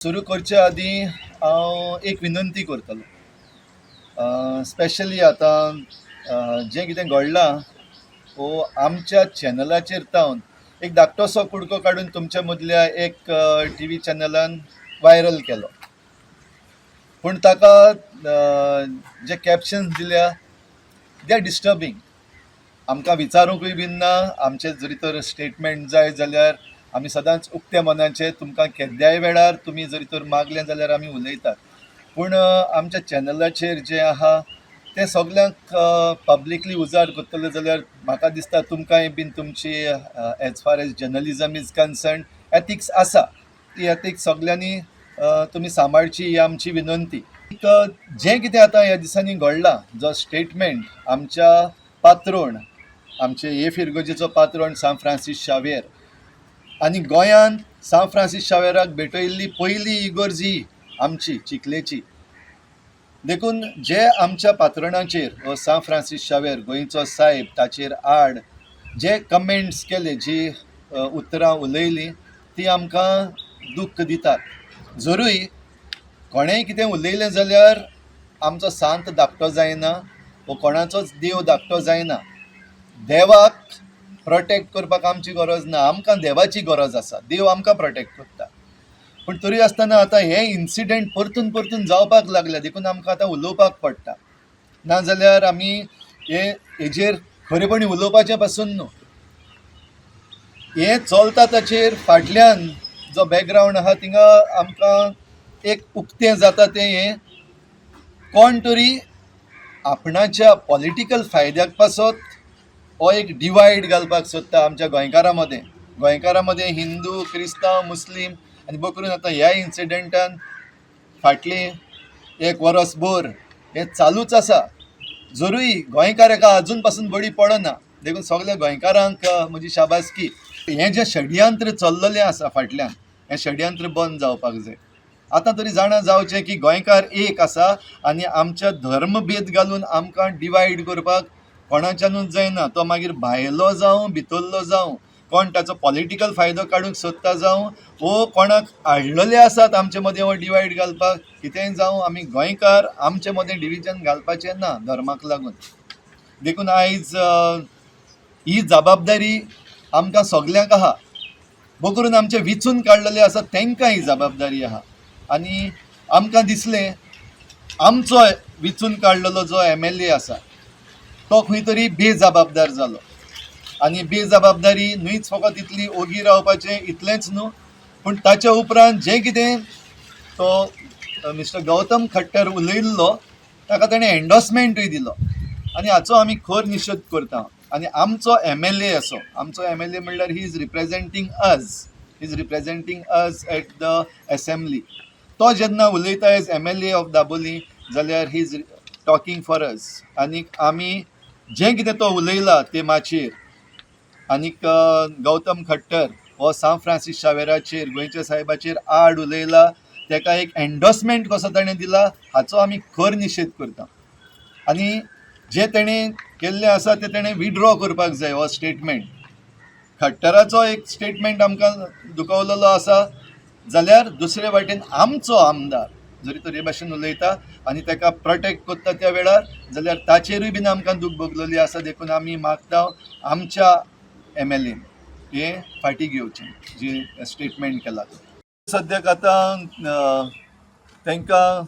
सुरू करच्या आदीं हांव एक विनंती करतलो. स्पेशली आतां जें कितें घडलां वो आमच्या चॅनलाचेर तावन एक धाकटोसो कुडको काडून तुमच्या मदल्या एक टी व्ही चॅनलान वायरल केलो. पूण ताका जे कॅप्शन्स दिल्या दे आर डिस्टर्बींग. आमकां विचारूंकूय बीन ना. आमचे जरी तर स्टेटमेंट जाय जाल्यार आमी सदांच उक्त्या मनाचे तुमकां केद्याय वेळार तुमी जरी तर मागलें जाल्यार आमी उलयतात. पूण आमच्या चॅनलाचेर जें आहा तें सगल्यांक पब्लिकली उजार करतले जाल्यार म्हाका दिसता तुमकांय बीन तुमची as far as journalism is concern ethics आसा. ती एथिक्स सगल्यांनी तुमी सांबाळची ही आमची विनंती. जें कितें आतां ह्या दिसांनी घडलां, जो स्टेटमेंट आमच्या पात्रोण, आमचे ए फिरगोजेचो पात्रोण सान फ्रांसीस शावेर आनी गोंयांत सान फ्रांसीस शावेराक भेटयल्ली पयली इगर्जी आमची चिखलेची. देखून जे आमच्या पात्रोणाचेर हो सान फ्रांसीस शावेर गोंयचो साहेब ताचेर आड जे कमेंट्स केले, जी उतरां उलयलीं, ती आमकां दूख दितात. जरूय कोणेंय कितें उलयलें जाल्यार आमचो सांत धाकटो जायना वो कोणाचोच देव धाकटो जायना. देवाक प्रोटेक्ट करपाक आमची गरज ना, आमकां देवाची गरज आसा. देव आमकां प्रोटेक्ट करता. पूण तरी आसतना आतां हे इन्सिडेंट परतून परतून जावपाक लागल्या, देखून आमकां आतां उलोवपाक पडटा. नाजाल्यार आमी हेजेर खरेपणी उलोवपाचें पासून न्हू. हें चलता ताचेर फाटल्यान जो बॅकग्रावंड आहा थिंगा आमकां एक उक्तें जाता तें हें कोण तरी आपणाच्या पॉलिटिकल फायद्याक पासत हो एक डिवायड घालपाक सोदता आमच्या गोंयकारां मदें. गोंयकारां मदें हिंदू, क्रिस्तांव, मुस्लीम आनी बकरून आतां ह्या इन्सिडेंटान फाटलीं एक वर्स भर हें चालूच आसा. जरूय गोंयकार हेका आजून पासून बळी पडना. देखून सगल्या गोंयकारांक म्हजी शाबासकी. हें जें षडयंत्र चल्ललें आसा फाटल्यान, हें षडयंत्र बंद जावपाक जाय. आतां तरी जाणा जावचें की गोंयकार एक आसा आनी आमच्या धर्मभेद घालून आमकां डिवायड करपाक कोणाच्यानूच जायना. तो मागीर भायलो जावं भितरलो जावं, कोण ताचो पॉलिटिकल फायदो काडूंक सोदता जावं, वो कोणाक हाडलेले आसात आमचे मदें हो डिवायड घालपाक, कितेंय जावं, आमी गोंयकार आमचे मदें डिविजन घालपाचें ना धर्माक लागून. देखून आयज ही जबाबदारी आमकां सगल्यांक आहा. बकरून आमचे विचून काडलेले आसा तांकां ही जबाबदारी आहा. आनी आमकां दिसलें आमचो विचून काडलेलो जो MLA आसा तो खंय तरी बेजबाबदार जालो. आनी बेजबाबदारी न्हूच फकत इतली ओगी रावपाचें इतलेंच न्हू, पूण ताच्या उपरांत जें कितें तो मिस्टर गौतम खट्टर उलयल्लो ताका ताणें एन्डोर्समेंटूय दिलो. आनी हाचो आमी खर निशेध करता. आनी आमचो MLA असो, आमचो MLA म्हणल्यार he is representing us at the assembly. तो जेन्ना उलयता एज MLA ऑफ दाबोली जाल्यार he is talking for us. आनीक आमी जें कितें तो उलयला ते माचेर, आनीक गौतम खट्टर हो सान फ्रांसीस शावेराचेर गोंयच्या साहेबाचेर आड उलयला, ताका एक एन्डोर्समेंट कसो ताणें दिला हाचो आमी खर निशेध करता. आनी जें तेणें केल्लें आसा तें तेणें विड्रॉ करपाक जाय. हो स्टेटमेंट खट्टराचो एक स्टेटमेंट आमकां दुखवलेलो आसा जाल्यार दुसरे वाटेन आमचो आमदार जरी तर हे भाशेन उलयता आनी ताका प्रोटेक्ट करता त्या वेळार जाल्यार ताचेरूय बीन आमकां दूख भोगलेली आसा. देखून आमी मागता आमच्या MLA हें फाटीं घेवचें जी स्टेटमेंट केला. सद्याक आतां तांकां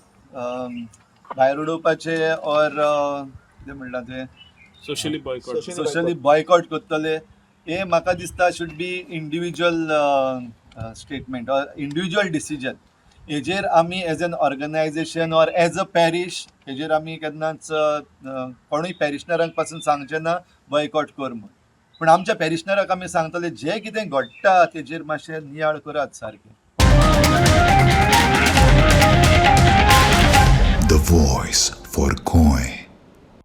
भायर उडोवपाचें ऑर कितें म्हणटा तें सोशली बॉयकॉट करतले, हें म्हाका दिसता should be individual statement or individual decision. हेजेर आमी as an organisation or as a parish हेजेर आमी केन्नाच कोणूय पॅरिशनरांक पासून सांगचें ना बॉयकॉट कर म्हूण. पूण आमच्या पॅरिशनराक आमी सांगतले जें कितें घडटा तेजेर मातशें नियाळ करात सारकें. The voice for Goy.